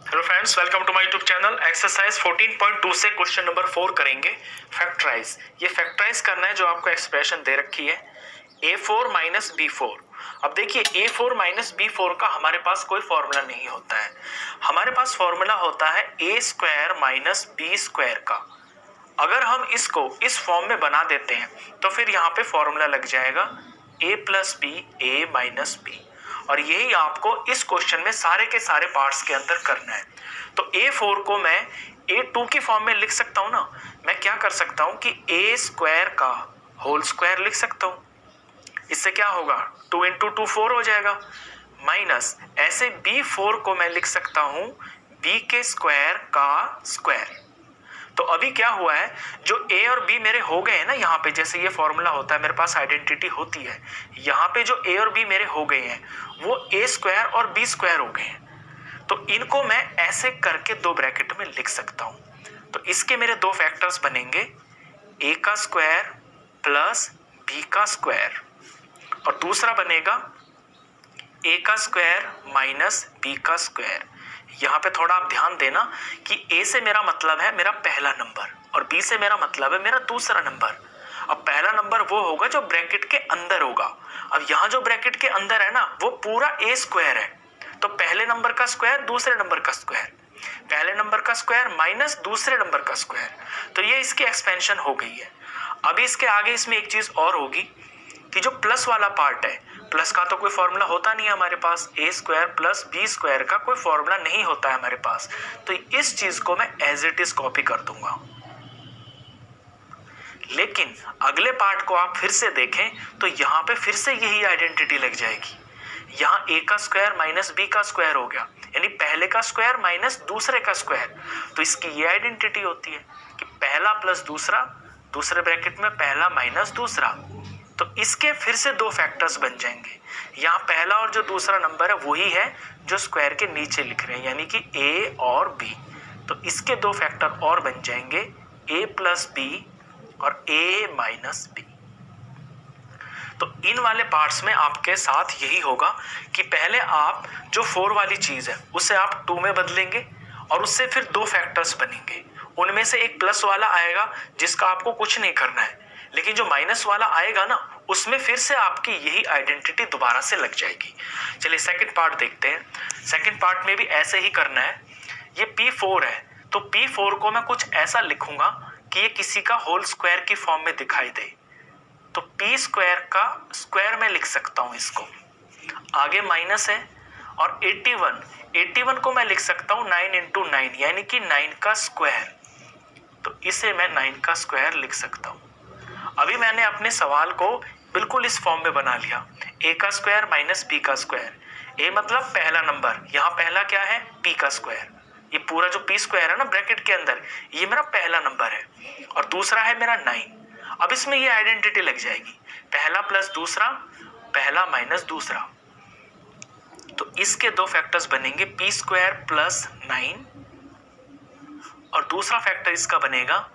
Hello friends, welcome to my YouTube channel. Exercise 14.2 से question number 4 करेंगे factorise. ये factorise करना है जो आपको एक्सप्रेशन दे रखी है a4 माइनस b4। अब देखिए a4 माइनस b4 का हमारे पास कोई फॉर्मूला नहीं होता है। हमारे पास फॉर्मूला होता है a square minus b square का। अगर हम इसको इस फॉर्म में बना देते हैं तो फिर यहाँ पे फॉर्मूला लग जाएगा a plus B A minus B. और यही आपको इस क्वेश्चन में सारे के सारे पार्ट्स के अंदर करना है। तो a4 को मैं a2 की फॉर्म में लिख सकता हूं ना। मैं क्या कर सकता हूं कि a स्क्वायर का होल स्क्वायर लिख सकता हूं। इससे क्या होगा, 2 इंटू 2 4 हो जाएगा। माइनस ऐसे b4 को मैं लिख सकता हूं b के स्क्वायर का स्क्वायर। तो अभी क्या हुआ है, जो a और b मेरे हो गए हैं ना, यहाँ पे जैसे ये फॉर्मूला होता है, मेरे पास आइडेंटिटी होती है, यहाँ पे जो a और b मेरे हो गए हैं वो a स्क्वायर और b स्क्वायर हो गए हैं। तो इनको मैं ऐसे करके दो ब्रैकेट में लिख सकता हूं। तो इसके मेरे दो फैक्टर्स बनेंगे, a का स्क्वायर प्लस b का स्क्वायर, और दूसरा बनेगा a का स्क्वायर माइनस b का स्क्वायर। यहाँ पे थोड़ा आप ध्यान देना कि a से मेरा मतलब है मेरा पहला नंबर और b से मेरा मतलब है मेरा दूसरा नंबर। अब पहला नंबर वो होगा जो ब्रैकेट के अंदर होगा। अब यहाँ जो ब्रैकेट के अंदर है ना वो पूरा a स्क्वायर है। तो पहले नंबर का स्क्वायर दूसरे नंबर का स्क्वायर, पहले नंबर का स्क्वायर माइनस दूसरे नंबर का स्क्वायर। तो ये इसकी एक्सपेंशन हो गई है। अभी इसके आगे इसमें एक चीज और होगी कि जो प्लस वाला पार्ट है, प्लस का तो कोई फॉर्मूला होता नहीं है हमारे पास, a square plus b square का कोई फॉर्मूला नहीं होता है हमारे पास। तो इस चीज को मैं एज इट इज कॉपी कर दूंगा। लेकिन अगले पार्ट को आप फिर से देखें तो यहाँ पे फिर से यही आइडेंटिटी लग जाएगी। यहाँ a का स्क्वायर माइनस b का स्क्वायर हो गया, यानी पहले का स्क्वायर माइनस दूसरे का स्क्वायर। तो इसकी ये आइडेंटिटी होती है कि पहला प्लस दूसरा, दूसरे ब्रैकेट में पहला माइनस दूसरा। तो इसके फिर से दो फैक्टर्स बन जाएंगे। यहाँ पहला और जो दूसरा नंबर है वही है जो स्क्वायर के नीचे लिख रहे हैं, यानी कि a और b। तो इसके दो फैक्टर और बन जाएंगे a प्लस b और a माइनस b। तो इन वाले पार्ट्स में आपके साथ यही होगा कि पहले आप जो 4 वाली चीज है उसे आप 2 में बदलेंगे और उससे फिर दो फैक्टर्स बनेंगे। उनमें से एक प्लस वाला आएगा जिसका आपको कुछ नहीं करना है, लेकिन जो माइनस वाला आएगा ना उसमें फिर से आपकी यही आइडेंटिटी दोबारा से लग जाएगी। चलिए सेकंड पार्ट देखते हैं। सेकंड पार्ट में भी ऐसे ही करना है। ये P4 है, तो P4 को मैं कुछ ऐसा लिखूंगा कि ये किसी का होल स्क्वायर की फॉर्म में दिखाई दे। तो p स्क्वायर का स्क्वायर में लिख सकता हूं इसको। आगे माइनस है और 81 को मैं लिख सकता हूं 9 इंटू 9, यानी कि 9 का स्क्वायर। तो इसे मैं 9 का स्क्वायर लिख सकता हूं। अभी मैंने अपने सवाल को बिल्कुल इस फॉर्म में बना लिया, a का स्क्वायर माइनस b का स्क्वायर। a मतलब पहला नंबर, यहाँ पहला क्या है p का स्क्वायर। ये पूरा जो p स्क्वायर है ना ब्रैकेट के अंदर, ये मेरा पहला नंबर है और दूसरा है मेरा 9। अब इसमें ये आइडेंटिटी लग जाएगी, पहला प्लस दूसरा, पहला माइनस दूसरा। तो इसके दो फैक्टर्स बनेंगे p स्क्वायर प्लस 9 और दूसरा फैक्टर इसका बनेगा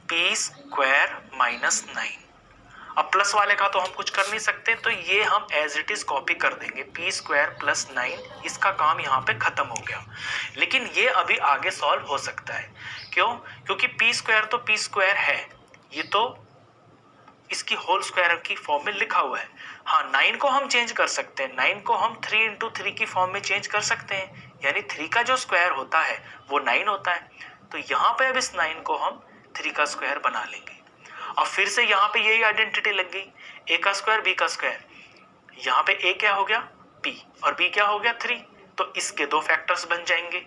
p स्क्वायर माइनस 9। अब प्लस वाले का तो हम कुछ कर नहीं सकते, तो ये हम एज इट इज कॉपी कर देंगे, p स्क्वायर प्लस 9। इसका काम यहाँ पे खत्म हो गया। लेकिन ये अभी आगे सॉल्व हो सकता है। क्यों? क्योंकि p स्क्वायर तो p स्क्वायर है, ये तो इसकी होल स्क्वायर की फॉर्म में लिखा हुआ है। हाँ, 9 को हम चेंज कर सकते हैं, 9 को हम 3 इंटू 3 की फॉर्म में चेंज कर सकते हैं, यानी 3 का जो स्क्वायर होता है वो 9 होता है। तो यहाँ पे अब इस 9 को हम 3 का स्क्वायर बना लेंगे। अब फिर से यहाँ पे यही आइडेंटिटी लग गई, a का स्क्वायर b का स्क्वायर। यहाँ पे a क्या हो गया p और b क्या हो गया 3। तो इसके दो फैक्टर्स बन जाएंगे।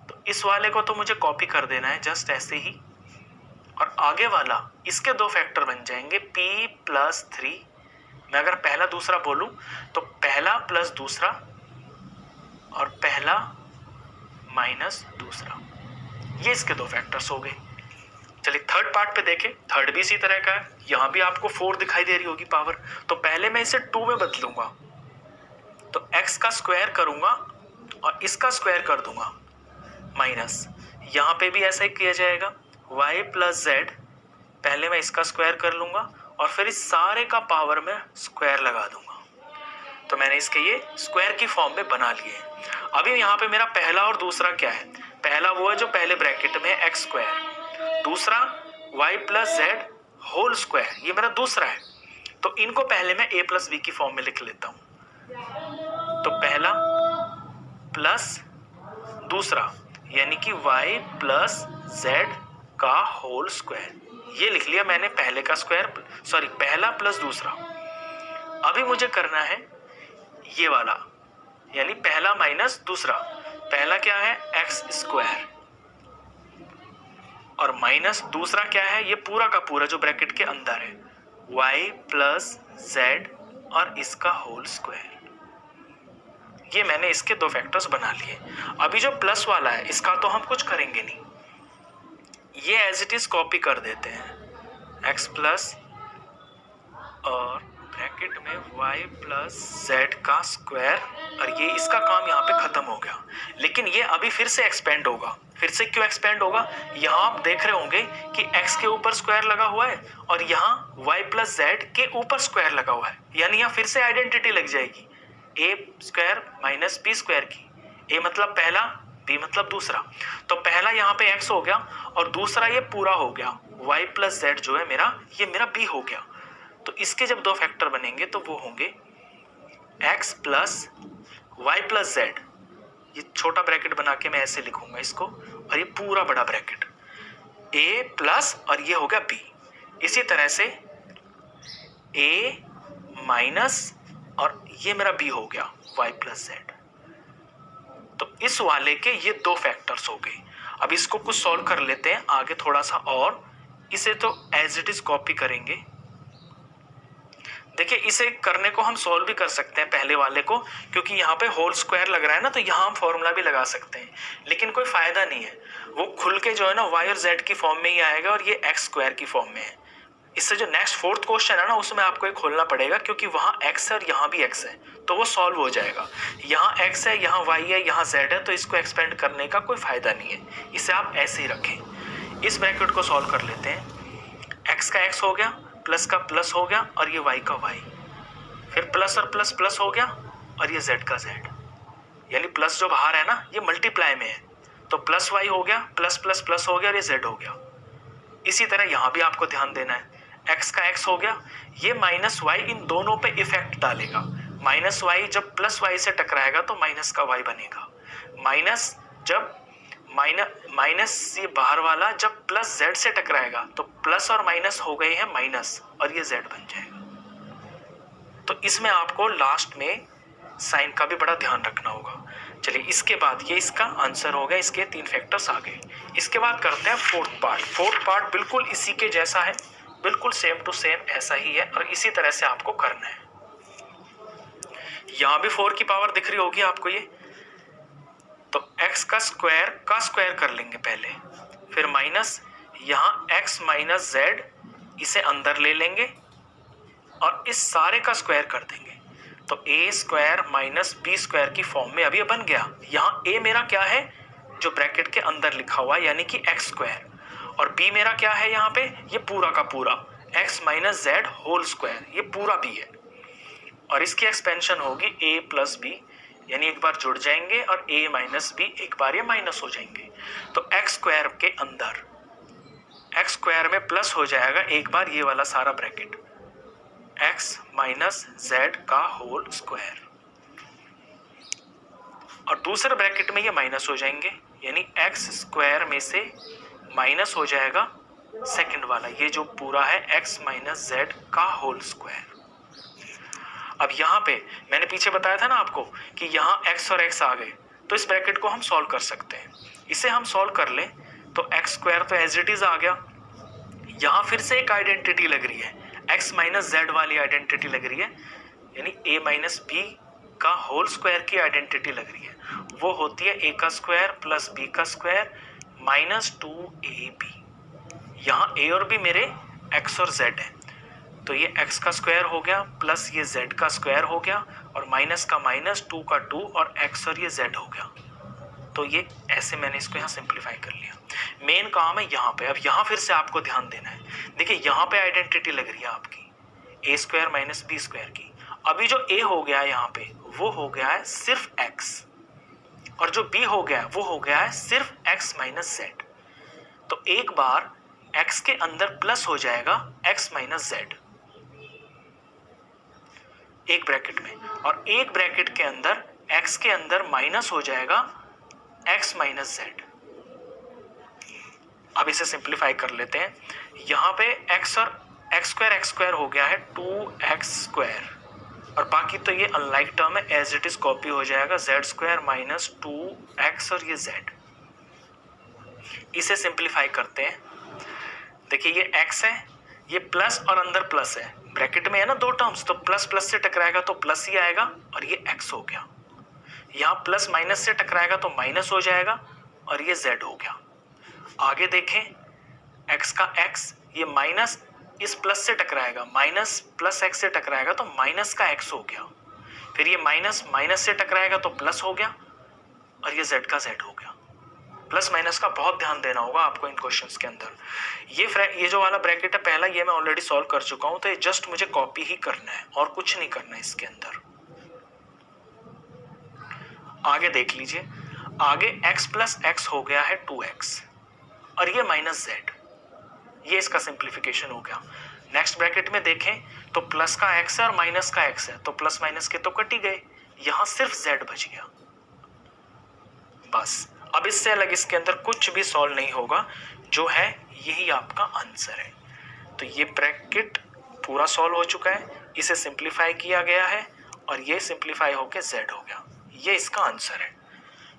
तो इस वाले को तो मुझे कॉपी कर देना है जस्ट ऐसे ही, और आगे वाला इसके दो फैक्टर बन जाएंगे p प्लस 3। मैं अगर पहला दूसरा बोलूं तो पहला प्लस दूसरा और पहला माइनस दूसरा, ये इसके दो फैक्टर्स हो गए। चलिए थर्ड पार्ट पे देखें। थर्ड भी इसी तरह का है, यहां भी आपको 4 दिखाई दे रही होगी पावर। तो पहले मैं इसे 2 में बदलूंगा, तो x का स्क्वायर करूंगा और इसका स्क्वायर कर दूंगा माइनस। यहां पे भी ऐसा ही किया जाएगा, y प्लस z, पहले मैं इसका स्क्वायर कर लूंगा और फिर इस सारे का पावर में स्क्वायर लगा दूंगा। तो मैंने इसके ये स्क्वायर की फॉर्म में बना लिए। अभी यहाँ पे मेरा पहला और दूसरा क्या है, पहला वो है जो पहले ब्रैकेट में है एक्स स्क्वायर, दूसरा Y plus Z whole square, ये मेरा दूसरा है। तो इनको पहले मैं ए प्लस बी की फॉर्म में लिख लेता हूं। तो पहला प्लस दूसरा यानी कि y प्लस जेड का होल स्क्वायर, ये लिख लिया मैंने पहले का स्क्वायर, सॉरी पहला प्लस दूसरा। अभी मुझे करना है ये वाला, यानी पहला माइनस दूसरा। पहला क्या है एक्स स्क्वायर और माइनस दूसरा क्या है, ये पूरा का पूरा जो ब्रैकेट के अंदर है y प्लस जेड और इसका होल स्क्वायर। ये मैंने इसके दो फैक्टर्स बना लिए। अभी जो प्लस वाला है इसका तो हम कुछ करेंगे नहीं, ये एज इट इज कॉपी कर देते हैं, x प्लस और ब्रैकेट में y प्लस जेड का स्क्वायर, और ये इसका काम यहाँ पे खत्म हो गया। लेकिन ये अभी फिर से एक्सपेंड होगा। फिर से क्यों एक्सपेंड होगा, यहाँ आप देख रहे होंगे कि x के ऊपर स्क्वायर लगा हुआ है और यहाँ y प्लस जेड के ऊपर स्क्वायर लगा हुआ है, यानी यहाँ फिर से आइडेंटिटी लग जाएगी a square minus B square की। a मतलब पहला, b मतलब दूसरा। तो पहला यहाँ पे x हो गया और दूसरा ये पूरा हो गया y प्लस जेड जो है मेरा, ये मेरा b हो गया। तो इसके जब दो फैक्टर बनेंगे तो वो होंगे x plus Y plus Z, ये छोटा ब्रैकेट बना के मैं ऐसे लिखूंगा इसको, और ये पूरा बड़ा ब्रैकेट a प्लस और ये हो गया b। इसी तरह से a माइनस और ये मेरा b हो गया y प्लस जेड। तो इस वाले के ये दो फैक्टर्स हो गए। अब इसको कुछ सॉल्व कर लेते हैं आगे थोड़ा सा, और इसे तो एज इट इज कॉपी करेंगे। देखिए इसे करने को हम सॉल्व भी कर सकते हैं पहले वाले को, क्योंकि यहाँ पे होल स्क्वायर लग रहा है ना, तो यहाँ हम फॉर्मूला भी लगा सकते हैं, लेकिन कोई फायदा नहीं है। वो खुल के जो है ना y और z की फॉर्म में ही आएगा और ये x स्क्वायर की फॉर्म में है। इससे जो नेक्स्ट फोर्थ क्वेश्चन है ना, उसमें आपको एक खोलना पड़ेगा, क्योंकि वहाँ x है और यहाँ भी x है, तो वो सॉल्व हो जाएगा। यहाँ x है, यहाँ y है, यहाँ z है, तो इसको एक्सपेंड करने का कोई फायदा नहीं है, इसे आप ऐसे ही रखें। इस ब्रैकेट को सॉल्व कर लेते हैं। x का x हो गया, प्लस का प्लस हो गया और ये y का y, फिर प्लस और प्लस प्लस हो गया और ये z का z, यानी प्लस जो बाहर है ना ये मल्टीप्लाई में है, तो प्लस y हो गया, प्लस प्लस प्लस हो गया और ये z हो गया। इसी तरह यहाँ भी आपको ध्यान देना है, x का x हो गया, ये माइनस y इन दोनों पे इफेक्ट डालेगा। माइनस y जब प्लस y से टकराएगा तो माइनस का y बनेगा, माइनस जब माइनस ये बाहर वाला जब प्लस z से टकराएगा तो प्लस और माइनस हो गए हैं माइनस और ये z बन जाएगा। तो इसमें आपको लास्ट में साइन का भी बड़ा ध्यान रखना होगा। चलिए इसके बाद ये इसका आंसर हो गया, इसके तीन फैक्टर्स आ गए। इसके बाद करते हैं फोर्थ पार्ट। फोर्थ पार्ट बिल्कुल इसी के जैसा है, बिल्कुल सेम टू सेम ऐसा ही है, और इसी तरह से आपको करना है। यहाँ भी 4 की पावर दिख रही होगी आपको ये, तो x का स्क्वायर कर लेंगे पहले, फिर माइनस यहाँ x माइनस जेड, इसे अंदर ले लेंगे और इस सारे का स्क्वायर कर देंगे, तो a square minus B square की फॉर्म में अभी ये बन गया। यहाँ a मेरा क्या है जो ब्रैकेट के अंदर लिखा हुआ है, यानी कि x स्क्वायर, और b मेरा क्या है यहाँ पे, ये पूरा का पूरा x minus Z whole square, ये पूरा b है, और इसकी एक्सपेंशन होगी a प्लस बी, यानी एक बार जुड़ जाएंगे और a माइनस बी एक बार ये माइनस हो जाएंगे। तो x स्क्वायर के अंदर x स्क्वायर में प्लस हो जाएगा एक बार ये वाला सारा ब्रैकेट, x माइनस जेड का होल स्क्वायर, और दूसरे ब्रैकेट में ये माइनस हो जाएंगे, यानी x स्क्वायर में से माइनस हो जाएगा सेकंड वाला, ये जो पूरा है x माइनस जेड का होल स्क्वायर। अब यहाँ पे मैंने पीछे बताया था ना आपको कि यहाँ x और x आ गए, तो इस ब्रैकेट को हम सॉल्व कर सकते हैं। इसे हम सॉल्व कर लें तो x स्क्वायर तो एज इट इज आ गया, यहाँ फिर से एक आइडेंटिटी लग रही है, x माइनस जेड वाली आइडेंटिटी लग रही है, यानी a माइनस बी का होल स्क्वायर की आइडेंटिटी लग रही है, वो होती है a का स्क्वायर प्लस b का स्क्वायर माइनस 2ab। यहाँ a और b मेरे x और z है, तो ये x का स्क्वायर हो गया प्लस ये z का स्क्वायर हो गया, और माइनस का माइनस 2 का 2 और x और ये z हो गया। तो ये ऐसे मैंने इसको यहाँ सिंप्लीफाई कर लिया। मेन काम है यहाँ पे। अब यहाँ फिर से आपको ध्यान देना है, देखिए यहाँ पे आइडेंटिटी लग रही है आपकी a square minus B square की। अभी जो a हो गया है यहाँ पे वो हो गया है सिर्फ x, और जो b हो गया वो हो गया है सिर्फ x माइनस जेड। तो एक बार x के अंदर प्लस हो जाएगा x माइनस जेड एक ब्रैकेट में, और एक ब्रैकेट के अंदर x के अंदर माइनस हो जाएगा x माइनस जेड। अब इसे सिंप्लीफाई कर लेते हैं। यहां पे x और x स्क्वायर हो गया है 2x स्क्वायर, और बाकी तो ये अनलाइक टर्म है, एज इट इज कॉपी हो जाएगा जेड स्क्वायर माइनस 2x और ये z। इसे सिंप्लीफाई करते हैं। देखिए ये x है, ये प्लस और अंदर प्लस है, ब्रैकेट में है ना दो टर्म्स, तो प्लस प्लस से टकराएगा तो प्लस ही आएगा, और ये x हो गया। यहाँ प्लस माइनस से टकराएगा तो माइनस हो जाएगा, और ये z हो गया। आगे देखें, x का x, ये माइनस इस प्लस से टकराएगा, माइनस प्लस x से टकराएगा तो माइनस का x हो गया। फिर ये माइनस माइनस से टकराएगा तो प्लस हो गया, और ये z का z हो गया। प्लस माइनस का बहुत ध्यान देना होगा आपको इन क्वेश्चंस के अंदर। ये जो वाला ब्रैकेट है पहला, ये मैं ऑलरेडी सॉल्व कर चुका हूं, तो ये जस्ट मुझे कॉपी ही करना है और कुछ नहीं करना है इसके अंदर। आगे देख लीजिए, आगे x प्लस एक्स हो गया है 2x, और ये माइनस जेड, ये इसका सिंप्लीफिकेशन हो गया। नेक्स्ट ब्रैकेट में देखें तो प्लस का x है और माइनस का x है, तो प्लस माइनस के तो कट ही गए, यहां सिर्फ z बच गया। बस अब इससे अलग इसके अंदर कुछ भी सॉल्व नहीं होगा, जो है यही आपका आंसर है। तो ये ब्रैकेट पूरा सॉल्व हो चुका है, इसे सिंप्लीफाई किया गया है, और ये सिंप्लीफाई होकर z हो गया, ये इसका आंसर है।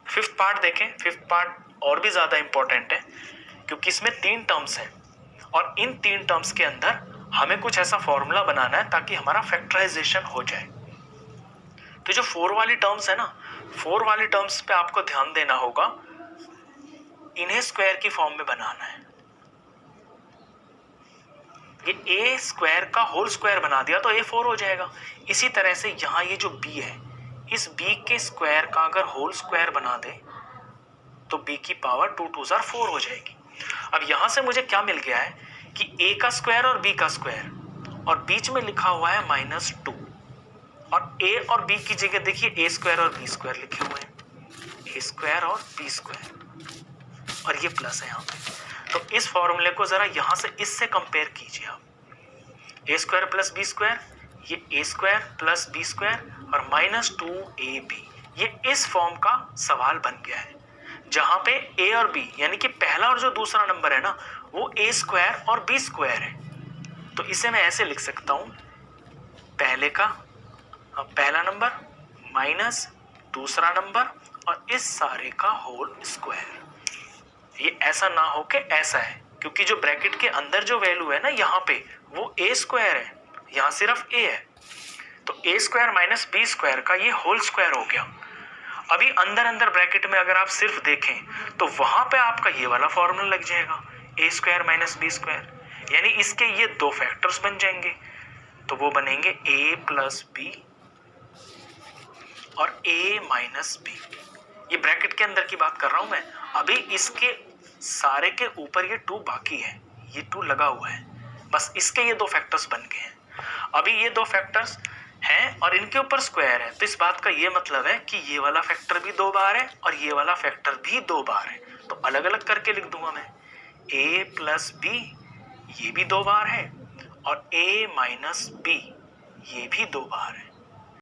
फिफ्थ पार्ट देखें, फिफ्थ पार्ट और भी ज्यादा इंपॉर्टेंट है, क्योंकि इसमें 3 टर्म्स हैं, और इन 3 टर्म्स के अंदर हमें कुछ ऐसा फॉर्मूला बनाना है ताकि हमारा फैक्टराइजेशन हो जाए। तो जो 4 वाली टर्म्स है ना, 4 वाली टर्म्स पे आपको ध्यान देना होगा, इन्हें स्क्वायर की फॉर्म में बनाना है। ये a स्क्वायर का होल स्क्वायर बना दिया तो a4 हो जाएगा। इसी तरह से यहाँ ये जो b है, इस b के स्क्वायर का अगर होल स्क्वायर बना दे तो b की पावर 2 2 4 हो जाएगी। अब यहां से मुझे क्या मिल गया है कि a का स्क्वायर और b का स्क्वायर, और बीच में लिखा हुआ है -2, और a और b की जगह देखिए a स्क्वायर और b स्क्वायर लिखे हुए हैं, a स्क्वायर और b स्क्वायर, और ये प्लस है यहाँ पे। तो इस फॉर्मूले को जरा यहां से इससे कंपेयर कीजिए आप, a square plus b square, ये a square plus b square और -2ab, ये इस फॉर्म का सवाल बन गया है, जहां पे a और b यानी कि पहला और जो दूसरा नंबर है ना, वो a स्क्वायर और b स्क्वायर है। तो इसे मैं ऐसे लिख सकता हूं, पहले का पहला नंबर माइनस दूसरा नंबर और इस सारे का होल स्क्वायर। ये ऐसा ना हो के ऐसा है, क्योंकि जो ब्रैकेट के अंदर जो वैल्यू है ना यहाँ पे, वो a स्क्वायर है, यहाँ सिर्फ a है, तो a square minus b square का ये होल स्क्वायर हो गया। अभी अंदर अंदर ब्रैकेट में अगर आप सिर्फ देखें तो वहां पे आपका ये वाला फॉर्मूला लग जाएगा, a square minus b square, यानी इसके ये 2 फैक्टर्स बन जाएंगे, तो वो बनेंगे a प्लस b और a माइनस b। ये ब्रैकेट के अंदर की बात कर रहा हूं मैं। अभी इसके सारे के ऊपर ये 2 बाकी है, ये 2 लगा हुआ है, बस इसके ये 2 फैक्टर्स बन गए हैं। अभी ये 2 फैक्टर्स हैं और इनके ऊपर स्क्वायर है, तो इस बात का ये मतलब है कि ये वाला फैक्टर भी 2 बार है और ये वाला फैक्टर भी 2 बार है। तो अलग अलग करके लिख दूंगा मैं, a प्लस b ये भी 2 बार है, और a माइनस b ये भी 2 बार है।